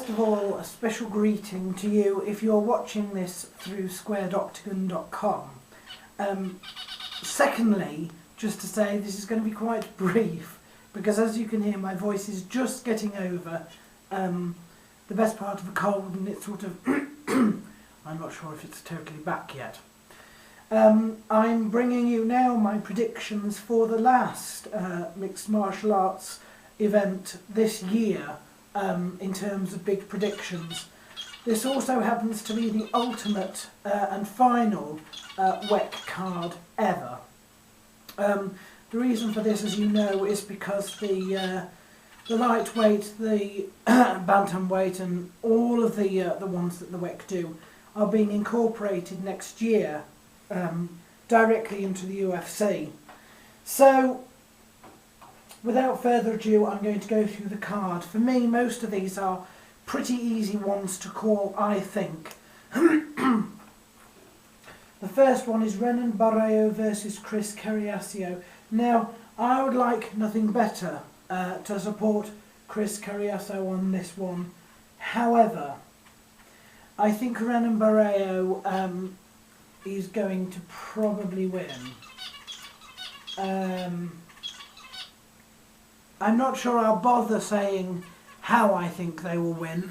first of all, a special greeting to you if you're watching this through squaredoctagon.com. Secondly, just to say this is going to be quite brief, because as you can hear, my voice is just getting over the best part of a cold, and it's sort of I'm not sure if it's totally back yet. I'm bringing you now my predictions for the last mixed martial arts event this year, in terms of big predictions. This also happens to be the ultimate and final WEC card ever. The reason for this, as you know, is because the lightweight, the bantamweight, and all of the ones that the WEC do are being incorporated next year directly into the UFC. So, without further ado, I'm going to go through the card. For me, most of these are pretty easy ones to call, I think. The first one is Renan Barrio versus Chris Carriacio. Now, I would like nothing better to support Chris Carriacio on this one. However, I think Renan Barrio is going to probably win. I'm not sure I'll bother saying how I think they will win.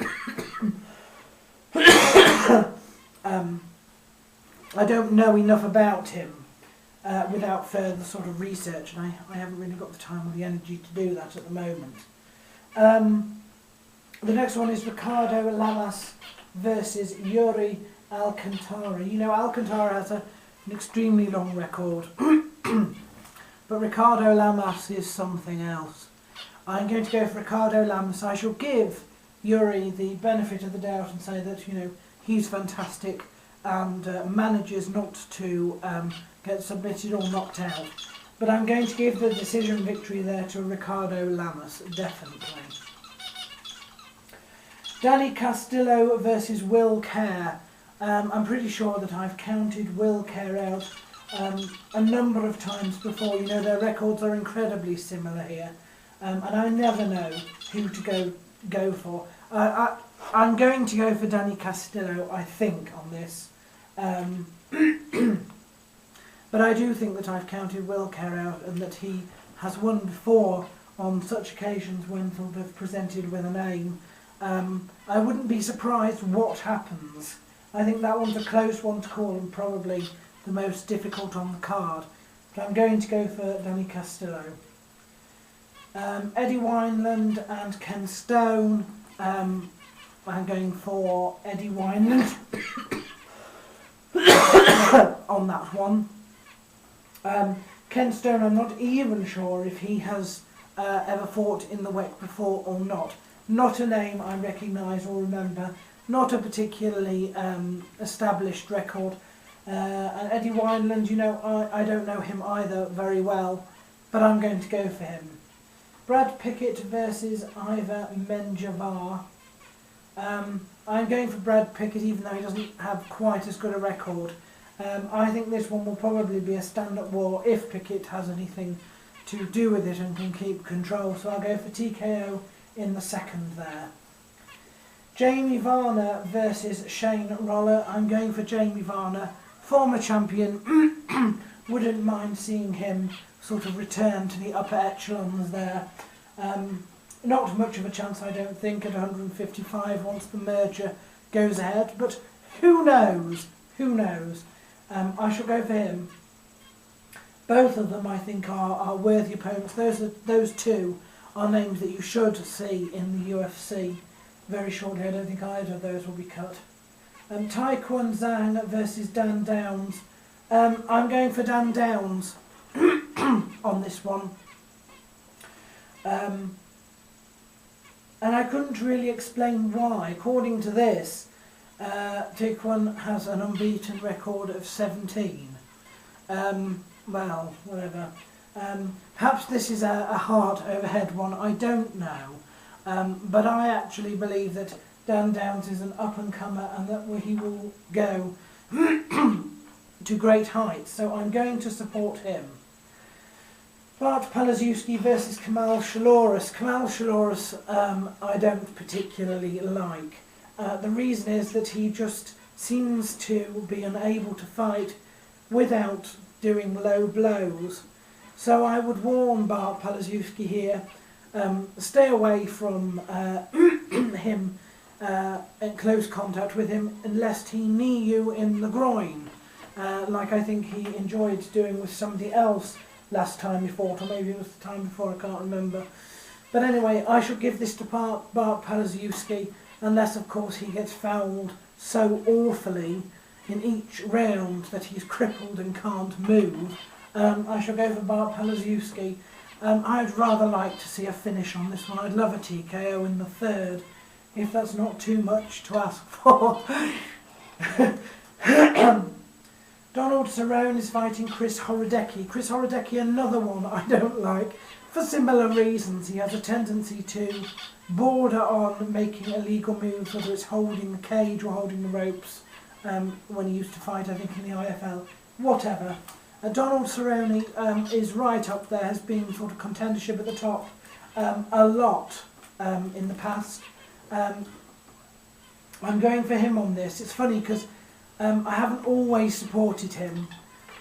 I don't know enough about him without further sort of research, and I haven't really got the time or the energy to do that at the moment. The next one is Ricardo Lamas versus Yuri Alcantara. You know, Alcantara has an extremely long record, but Ricardo Lamas is something else. I'm going to go for Ricardo Lamas. I shall give Yuri the benefit of the doubt and say that, you know, he's fantastic and manages not to get submitted or knocked out. But I'm going to give the decision victory there to Ricardo Lamas, definitely. Danny Castillo versus Will Kerr. I'm pretty sure that I've counted Will Kerr out a number of times before. You know, their records are incredibly similar here. And I never know who to go for. I'm going to go for Danny Castillo, I think, on this. But I do think that I've counted Will Kerr out and that he has won before on such occasions when sort of presented with a name. I wouldn't be surprised what happens. I think that one's a close one to call and probably the most difficult on the card. But I'm going to go for Danny Castillo. Eddie Wineland and Ken Stone. I'm going for Eddie Wineland on that one. Ken Stone, I'm not even sure if he has ever fought in the WEC before or not. Not a name I recognise or remember. Not a particularly established record. And Eddie Wineland, you know, I don't know him either very well, but I'm going to go for him. Brad Pickett versus Ivor Menjivar. I'm going for Brad Pickett, even though he doesn't have quite as good a record. I think this one will probably be a stand-up war if Pickett has anything to do with it and can keep control. So I'll go for TKO in the second there. Jamie Varner versus Shane Roller. I'm going for Jamie Varner, former champion. Wouldn't mind seeing him sort of return to the upper echelons there. Not much of a chance, I don't think, at 155 once the merger goes ahead, but who knows? Who knows? I shall go for him. Both of them, I think, are worthy opponents. Those two are names that you should see in the UFC very shortly. I don't think either of those will be cut. Taekwon Zhang versus Dan Downs. I'm going for Dan Downs on this one. And I couldn't really explain why. According to this, Taekwon has an unbeaten record of 17. Well, whatever. Perhaps this is a heart overhead one, I don't know. But I actually believe that Dan Downs is an up-and-comer and that he will go to great heights. So I'm going to support him. Bart Palazewski versus Kamal Shaloris. Kamal Shaloris I don't particularly like. The reason is that he just seems to be unable to fight without doing low blows. So I would warn Bart Palazewski here, stay away from him in close contact with him, lest he knee you in the groin, like I think he enjoyed doing with somebody else last time he fought, or maybe it was the time before, I can't remember. But anyway, I shall give this to Bart Palazewski, unless of course he gets fouled so awfully in each round that he's crippled and can't move. I shall go for Bart Palazewski. I'd rather like to see a finish on this one. I'd love a TKO in the third, if that's not too much to ask for. Donald Cerrone is fighting Chris Horodecki. Chris Horodecki, another one I don't like, for similar reasons. He has a tendency to border on making illegal moves, whether it's holding the cage or holding the ropes, when he used to fight, I think, in the IFL. Whatever. Donald Cerrone is right up there, has been sort of contendership at the top a lot in the past. I'm going for him on this. It's funny because I haven't always supported him,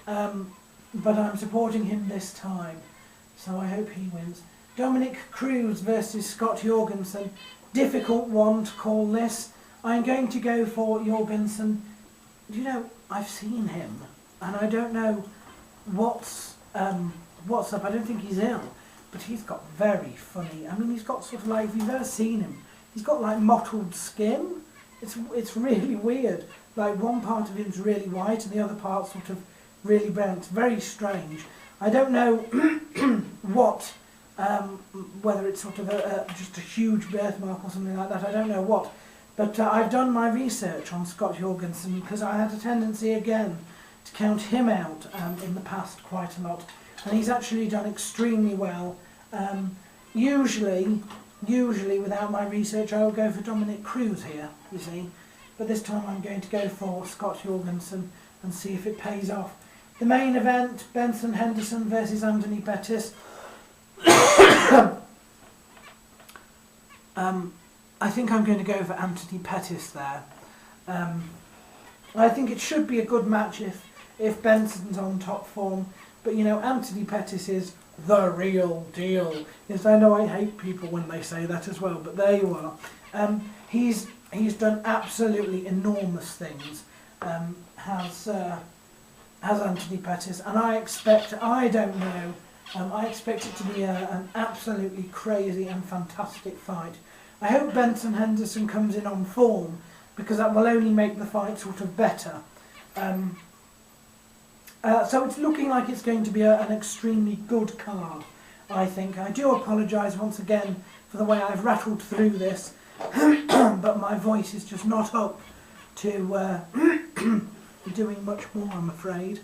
but I'm supporting him this time, so I hope he wins. Dominic Cruz versus Scott Jorgensen. Difficult one to call this. I'm going to go for Jorgensen. You know, I've seen him, and I don't know what's up. I don't think he's ill, but he's got very funny. I mean, he's got sort of like, if you've ever seen him, he's got like mottled skin. It's really weird. Like one part of him's really white and the other part sort of really brown. It's very strange. I don't know what, whether it's sort of just a huge birthmark or something like that. I don't know what. But I've done my research on Scott Jorgensen because I had a tendency again to count him out in the past quite a lot. And he's actually done extremely well. Usually without my research I will go for Dominic Cruz here, you see. But this time I'm going to go for Scott Jorgensen and see if it pays off. The main event, Benson Henderson versus Anthony Pettis. I think I'm going to go for Anthony Pettis there. I think it should be a good match if Benson's on top form. But you know, Anthony Pettis is the real deal. Yes, I know I hate people when they say that as well, but there you are. He's done absolutely enormous things, has Anthony Pettis, and I expect it to be an absolutely crazy and fantastic fight. I hope Benson Henderson comes in on form, because that will only make the fight sort of better. So it's looking like it's going to be an extremely good card, I think. I do apologise once again for the way I've rattled through this, but my voice is just not up to doing much more, I'm afraid.